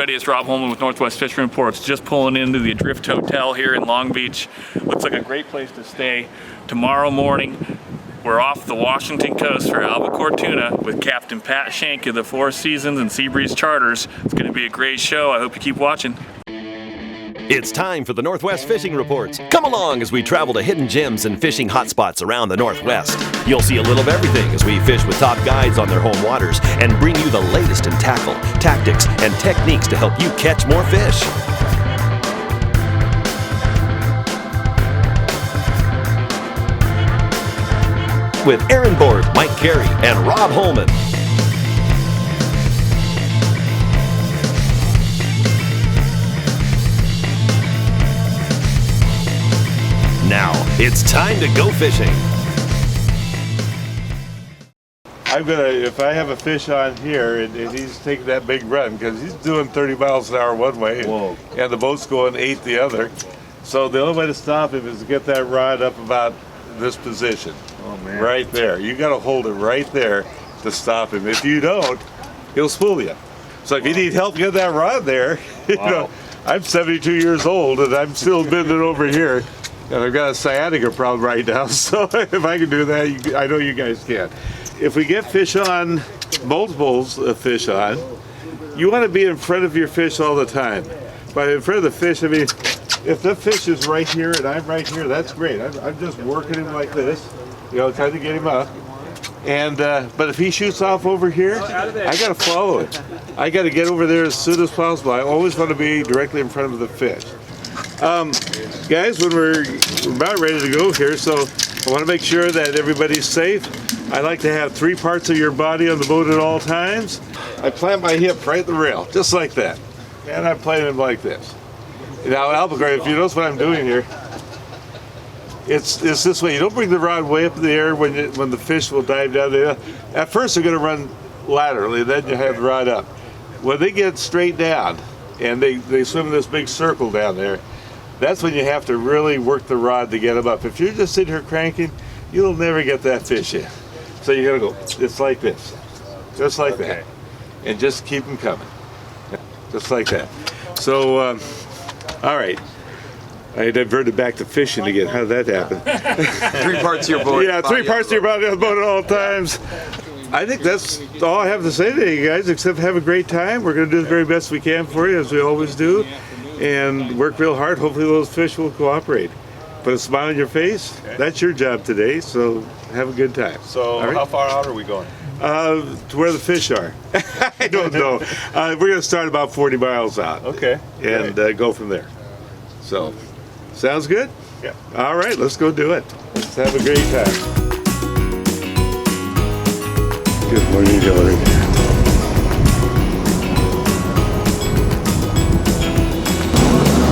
everybody. It's Rob Holman with Northwest Fishing Reports. Just pulling into the Adrift Hotel here in Long Beach. Looks like a great place to stay. Tomorrow morning, we're off the Washington coast for Albacore Tuna with Captain Pat Shank of the Four Seasons and Seabreeze Charters. It's going to be a great show. I hope you keep watching. It's time for the Northwest Fishing Reports. Come along as we travel to hidden gems and fishing hotspots around the Northwest. You'll see a little of everything as we fish with top guides on their home waters and bring you the latest in tackle, tactics, and techniques to help you catch more fish. With Aaron Borg, Mike Carey, and Rob Holman. Now, it's time to go fishing. If I have a fish on here and he's taking that big run, because he's doing 30 miles an hour one way and the boat's going 8 the other. So the only way to stop him is to get that rod up about this position. Oh man. Right there. You got to hold it right there to stop him. If you don't, he'll spool you. So if you need help get that rod there, you know, I'm 72 years old and I'm still bending over here. And I've got a sciatica problem right now, so if I can do that, I know you guys can. If we get fish on, multiples of fish on, you want to be in front of your fish all the time. But in front of the fish, I mean, if the fish is right here and I'm right here, that's great. I'm just working him like this, you know, trying to get him up. And but if he shoots off over here, I got to follow it. I got to get over there as soon as possible. I always want to be directly in front of the fish. Guys, when we're about ready to go here, so I want to make sure that everybody's safe. I like to have 3 parts of your body on the boat at all times. I plant my hip right at the rail, just like that. And I'm playing it like this. Now, Albacore, if you notice what I'm doing here, it's this way. You don't bring the rod way up in the air when the fish will dive down there. At first, they're going to run laterally, then you have the rod up. When they get straight down and they swim in this big circle down there, that's when you have to really work the rod to get them up. If you're just sitting here cranking, you'll never get that fish in. So you gotta go, it's like this, just like that. And just keep them coming, just like that. So, all right. I diverted back to fishing again. How did that happen? 3 parts of your boat. Yeah, 3 parts of your body on the boat at all times. I think that's all I have to say to you guys, except have a great time. We're gonna do the very best we can for you, as we always do. And work real hard. Hopefully those fish will cooperate. Put a smile on your face. Okay. That's your job today, so have a good time. So how far out are we going? To where the fish are. I don't know. We're going to start about 40 miles out. Okay. And go from there. So, sounds good? Yeah. All right, let's go do it. Let's have a great time. Good morning, Hillary.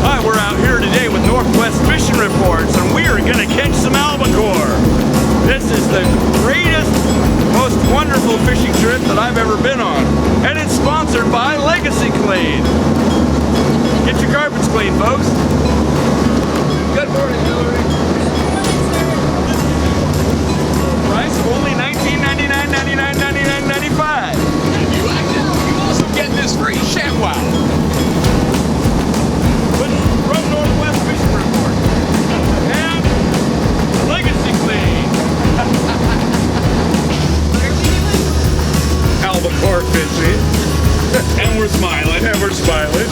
Hi, we're out here today with Northwest Fishing Reports, and we are going to catch some albacore. This is the greatest, most wonderful fishing trip that I've ever been on, and it's sponsored by Legacy Clean. Get your carpets clean, folks. Good morning, Hillary. Price of only $19.99, $99.99, $95. And you like it? You also get this free ShamWow. From Northwest Fishing Report and Legacy Clean. Albacore fishing. And we're smiling. And we're smiling.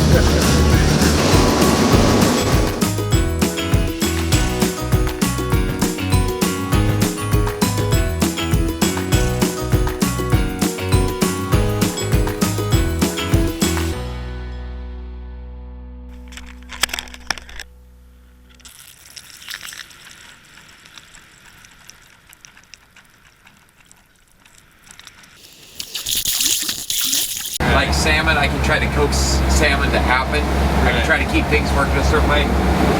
Like salmon, I can try to coax salmon to happen. I can try to keep things working a certain way.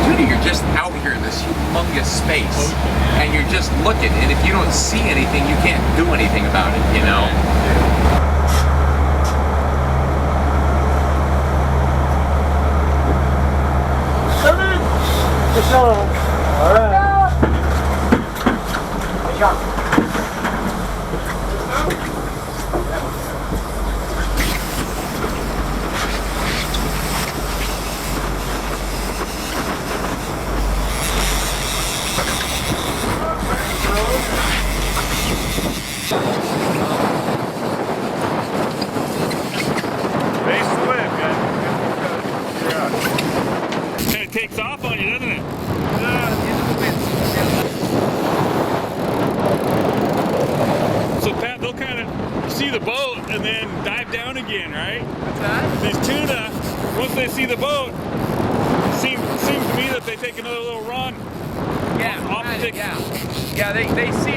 Tuna, you're just out here in this humongous space, and you're just looking, and if you don't see anything, you can't do anything about it, you know? All right. Good job. then dive down again, right? What's that? These tuna, once they see the boat, seems to me that they take another little run. Yeah, Opposite. yeah. They see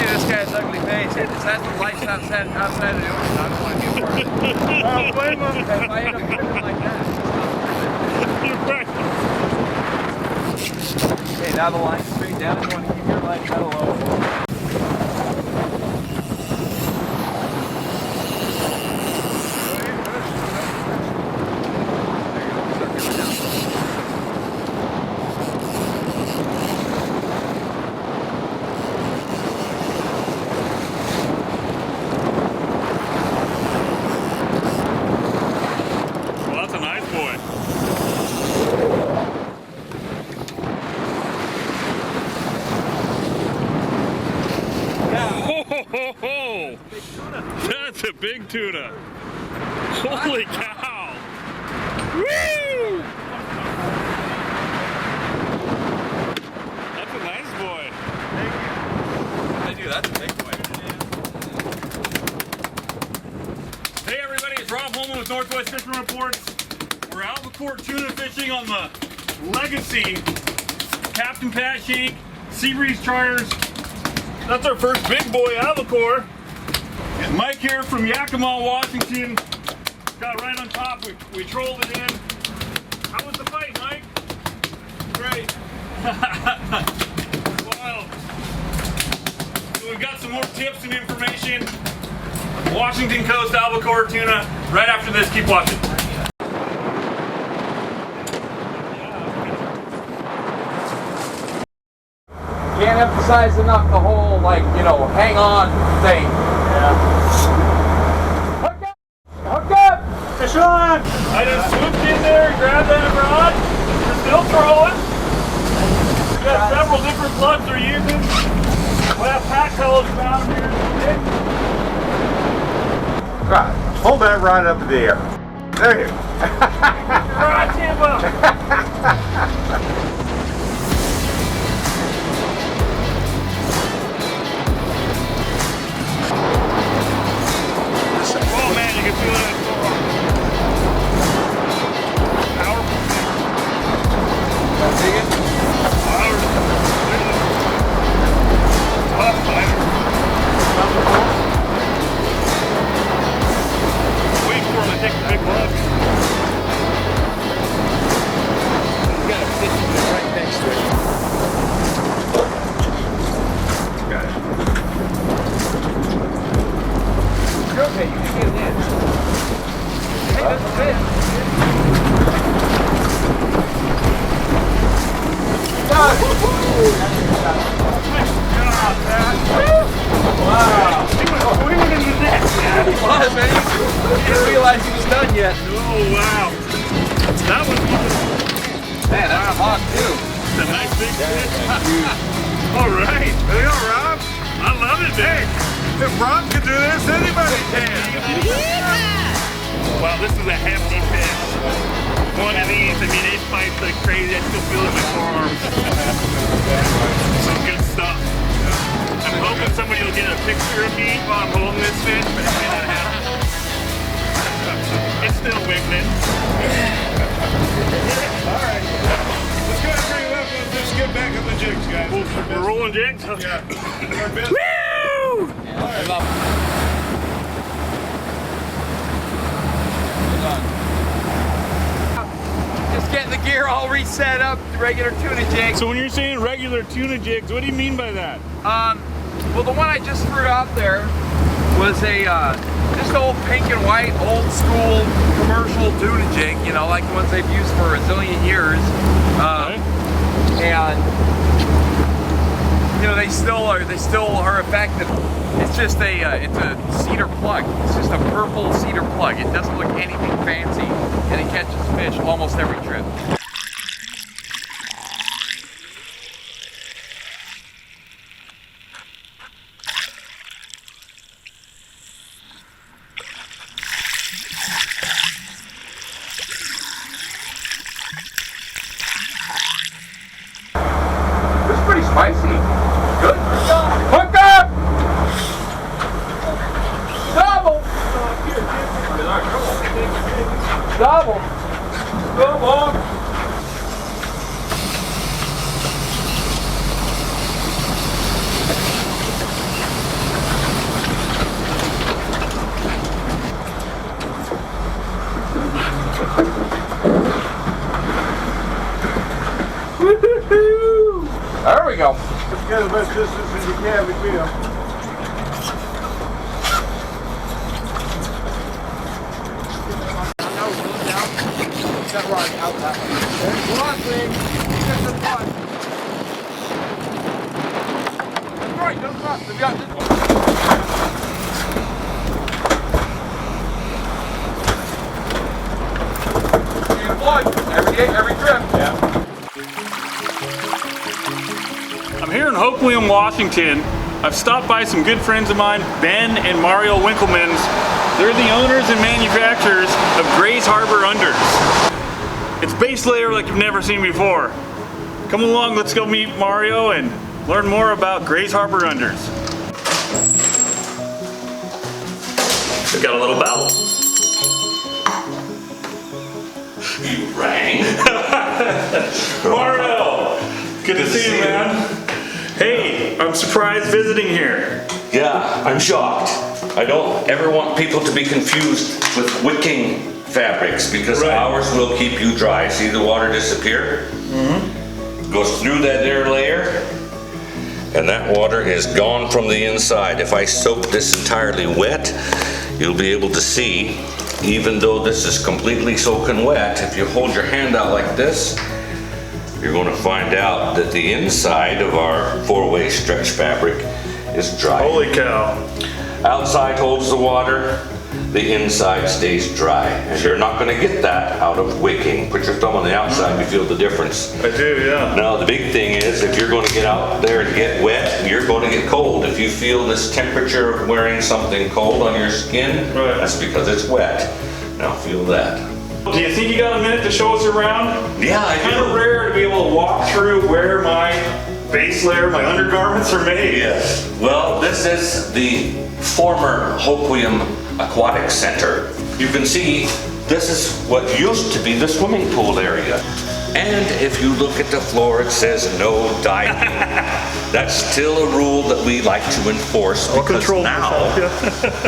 this guy's ugly face. And that's the lights outside of the ocean. I don't want to be a part of it. I don't blame them. If I end up tripping like that, You're right. okay, now the line's straight down. You want to keep your line pedal low. That's a big tuna. Holy cow. Woo! That's a nice boy. Thank you. I do, that's a big boy. Hey everybody, it's Rob Holman with Northwest Fishing Reports. We're Albacore tuna fishing on the legacy Captain Pat Shank Seabreeze Charters. That's our first big boy albacore. Mike here from Yakima, Washington. Got right on top. We trolled it in. How was the fight, Mike? Great. Wild. So we've got some more tips and information. Washington Coast albacore tuna. Right after this, keep watching. Can't emphasize enough the whole, like, you know, hang on thing. Yeah. Hook up! Hook up! Fish on! I just swooped in there and grabbed that rod. We're still throwing. We've got several different plugs we're using. We'll have pack colors down here. Right. Hold that rod up in the air. There you go. Rod tip up! Oh man, you can feel it. Powerful thing. Dig it? Tough fighter. Wait for him to take the big lug. He's got a fish right next to it. Got it. You're okay, you can get it in. Hey, that's a fish. Wow. He was swinging in the net, man. He was, man. He didn't realize he was done yet. Oh, wow. That was Man, that's a hawk, too. a nice big fish. All right. There you go, Rob. I love it, man. If Rob can do this, anybody can. Wow, this is a hefty fish. One of these, I mean, it fights like crazy. I still feel it in my forearms. Some good stuff. I'm hoping somebody will get a picture of me while I'm holding this fish, but it may not happen. It's still wiggling. All right. Let's go ahead and bring it up and just get back on the jigs, guys. We're rolling jigs? Yeah. Woo! Just getting the gear all reset up, the regular tuna jig. So when you're saying regular tuna jigs, what do you mean by that? Well, the one I just threw out there was a just old pink and white, old school commercial tuna jig. You know, like the ones they've used for a zillion years. And you know, they still are effective. It's just it's a cedar plug. It's just a purple cedar plug. It doesn't look anything fancy, and it catches fish almost every trip. This is pretty spicy. Good. Hook up! Double. Come on. There we go. Let's get as much distance as you can between them. Every trip. I'm here in Hoquiam, Washington. I've stopped by some good friends of mine, Ben and Mario Winkelman's. They're the owners and manufacturers of Grays Harbor Unders. It's base layer like you've never seen before. Come along, let's go meet Mario and learn more about Grays Harbor Unders. They've got a little bell. You rang? Mario! Good to see you, man. Hey, I'm surprised visiting here. Yeah, I'm shocked. I don't ever want people to be confused with wicking fabrics because ours will keep you dry. See the water disappear? Mm-hmm. Goes through that air layer and that water is gone from the inside. If I soak this entirely wet, you'll be able to see, even though this is completely soaking wet, if you hold your hand out like this, you're going to find out that the inside of our 4-way stretch fabric is dry. Holy cow. Outside holds the water, the inside stays dry. And you're not going to get that out of wicking. Put your thumb on the outside, you feel the difference. I do, yeah. Now the big thing is, if you're going to get out there and get wet, you're going to get cold. If you feel this temperature of wearing something cold on your skin, that's because it's wet. Now feel that. Do you think you got a minute to show us around? Yeah, I It's kind of rare to be able to walk through where my base layer, my undergarments are made. Yes. Well, this is the former Hoquiam Aquatic Center. You can see this is what used to be the swimming pool area. And if you look at the floor, it says no diving. That's still a rule that we like to enforce because now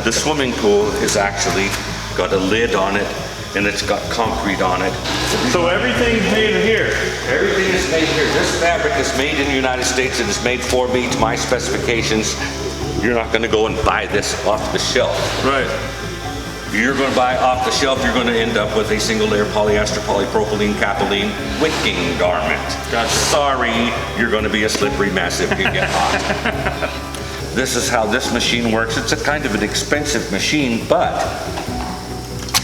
the swimming pool is actually got a lid on it and it's got concrete on it. So everything's made here? Everything is made here. This fabric is made in the United States. It is made for me to my specifications. You're not going to go and buy this off the shelf. Right. If you're going to buy off the shelf, you're going to end up with a single layer polyester, polypropylene, capylene wicking garment. Gotcha. Sorry, you're going to be a slippery mess if you get hot. This is how this machine works. It's a kind of an expensive machine, but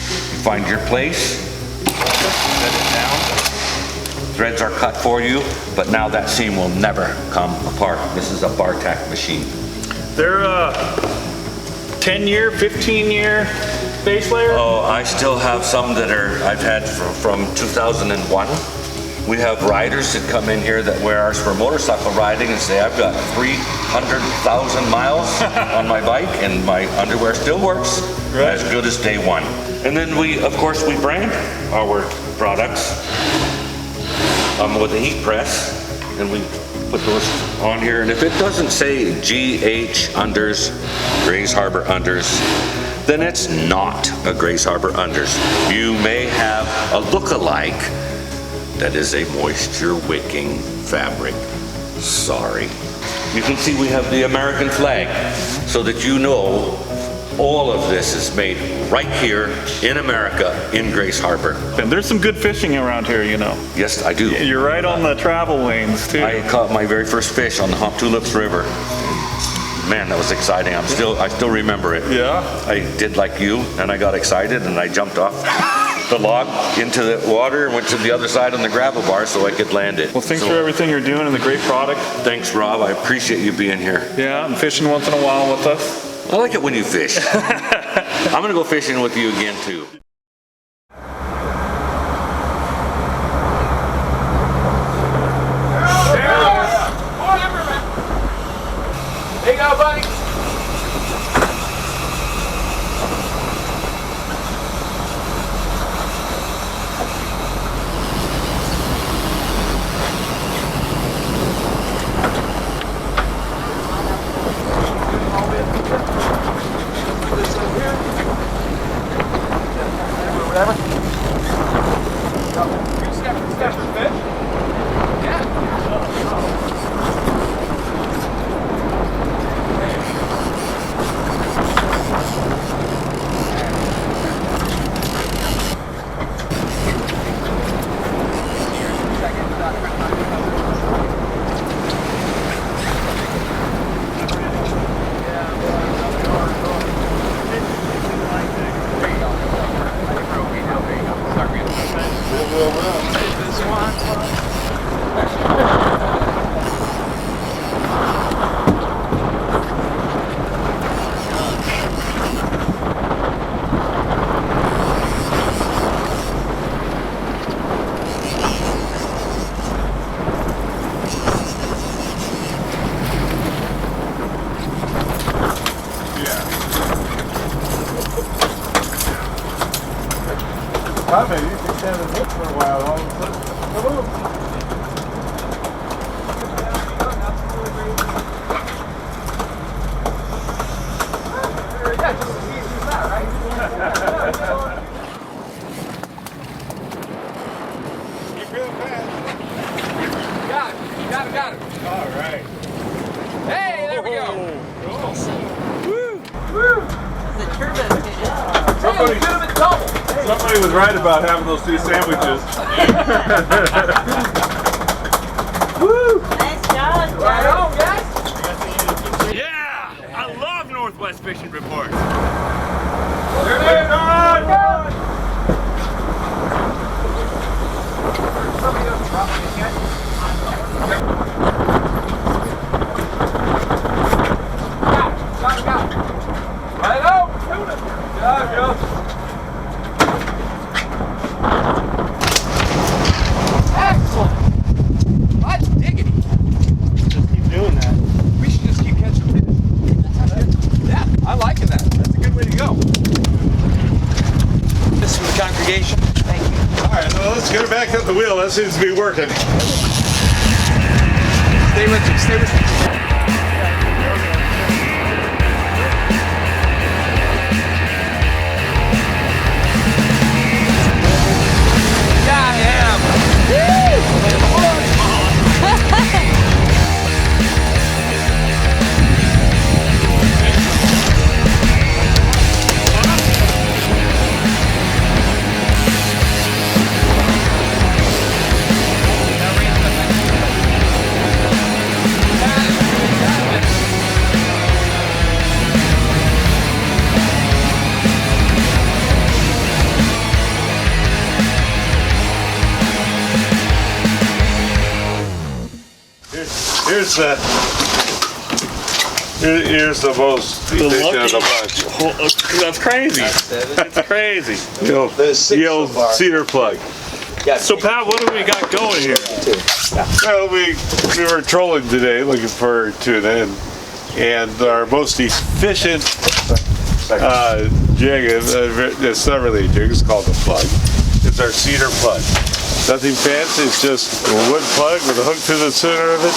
you find your place, set it down, threads are cut for you, but now that seam will never come apart. This is a bar tack machine. They're 10-year, 15-year base layer? Oh, I still have some that I've had from 2001. We have riders that come in here that wear ours for motorcycle riding and say, I've got 300,000 miles on my bike and my underwear still works as good as day one. And then of course, we brand our products with a heat press and we put those on here. And if it doesn't say GH Unders, Grays Harbor Unders, then it's not a Grays Harbor Unders. You may have a look-alike that is a moisture wicking fabric. Sorry. You can see we have the American flag so that you know all of this is made right here in America in Grays Harbor. And there's some good fishing around here, you know. Yes, I do. You're right on the travel lanes too. I caught my very first fish on the Hop Tulips River. Man, that was exciting. I still remember it. Yeah. I did like you, and I got excited, and I jumped off the log into the water and went to the other side on the gravel bar so I could land it. Well, thanks for everything you're doing and the great product. Thanks, Rob. I appreciate you being here. Yeah, and fishing once in a while with us. I like it when you fish. I'm gonna go fishing with you again too. There you go, buddy. whatever. Step for fish. Maybe you can stand and look for a while, all of a sudden, kaboom! Yeah, just as easy as that, right? Keep real fast. Got it. All right. Hey, there we go. The turbo fish. Somebody was right about having those two sandwiches. Woo! Nice job, Right guys. on, guys. Yeah! I love Northwest Fishing Reports. There it is. Somebody doesn't drop anything yet. Got it. Right out. Tuna. Good job, Joe. Excellent. Hot diggity. Just keep doing that. We should just keep catching fish. Yeah, I'm liking that. That's a good way to go. This is for the congregation. Thank you. All right, well, let's get her back at the wheel. That seems to be working. Stay with me. Stay with me. Here's the most efficient of the bunch. That's crazy. It's crazy. The old Cedar plug. So Pat, what do we got going here? Well, we were trolling today looking for tuna, and our most efficient jig, it's not really a jig, it's called a plug. It's our Cedar plug. Nothing fancy, it's just a wood plug with a hook to the center of it.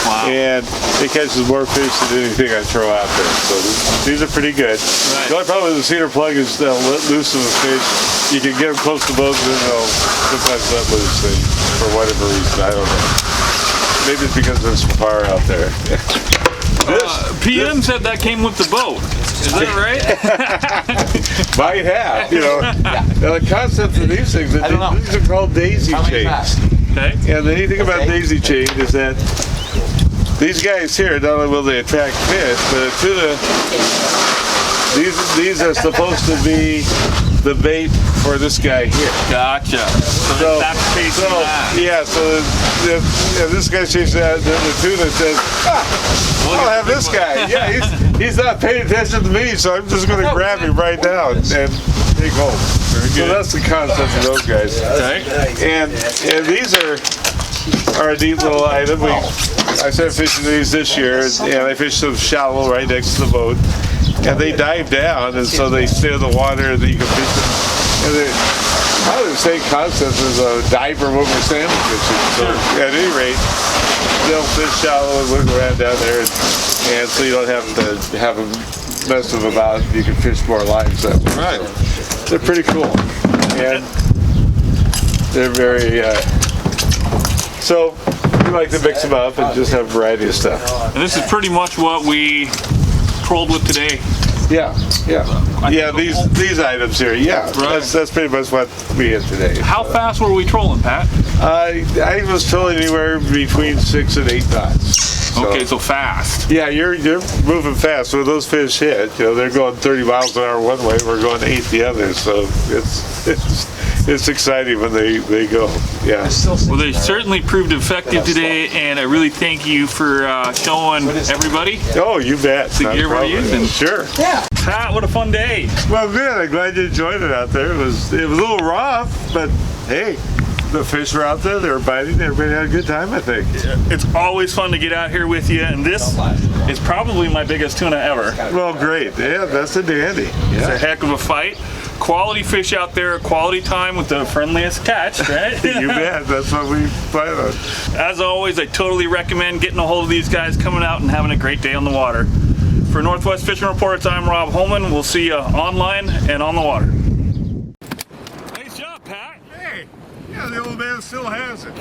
Wow. And it catches more fish than anything I throw out there. So these are pretty good. Right. The only problem with the Cedar plug is they'll let loose of the fish. You can get them close to boats and they'll sometimes let loose for whatever reason. I don't know. Maybe it's because there's some fire out there. PM said that came with the boat. Is that right? Might have, you know. Now the concept of these things, these are called daisy chains. Okay. And the neat thing about daisy chain is that these guys here, not only will they attract fish, but tuna, these are supposed to be the bait for this guy here. Gotcha. So that's chasing that. Yeah, so if this guy's chasing that, then the tuna says, I'll have this guy. Yeah, he's not paying attention to me, so I'm just going to grab him right now and take home. So that's the concept of those guys. Okay. And these are a neat little item. I started fishing these this year, and I fished them shallow right next to the boat. And they dive down, and so they stay in the water, and you can fish them. And they're probably the same concept as a diver when we're salmon fishing. So at any rate, they'll fish shallow and look around down there, and so you don't have to have them mess them about. You can fish more lines that way. Right. So they're pretty cool. and they're very. So we like to mix them up and just have a variety of stuff. And this is pretty much what we trolled with today. Yeah. These items here. Yeah, Right. that's pretty much what we had today. How fast were we trolling, Pat? I was trolling anywhere between 6 and 8 knots. Okay, so fast. Yeah, you're moving fast. When those fish hit, they're going 30 miles an hour one way, we're going 8 the other. So it's exciting when they go. Yeah. Well, they certainly proved effective today, and I really thank you for showing everybody Oh, you bet. the gear we're using. Sure. Pat, what a fun day. Well, good. I'm glad you enjoyed it out there. It was a little rough, but hey, the fish were out there. They were biting. Everybody had a good time, I think. It's always fun to get out here with you, and this is probably my biggest tuna ever. Well, great. Yeah, that's a dandy. It's a Yeah. heck of a fight. Quality fish out there, quality time with the friendliest catch, right? You bet. That's what we plan on. As always, I totally recommend getting a hold of these guys, coming out and having a great day on the water. For Northwest Fishing Reports, I'm Rob Holman. We'll see you online and on the water. Nice job, Pat. Hey, yeah, the old man still has it.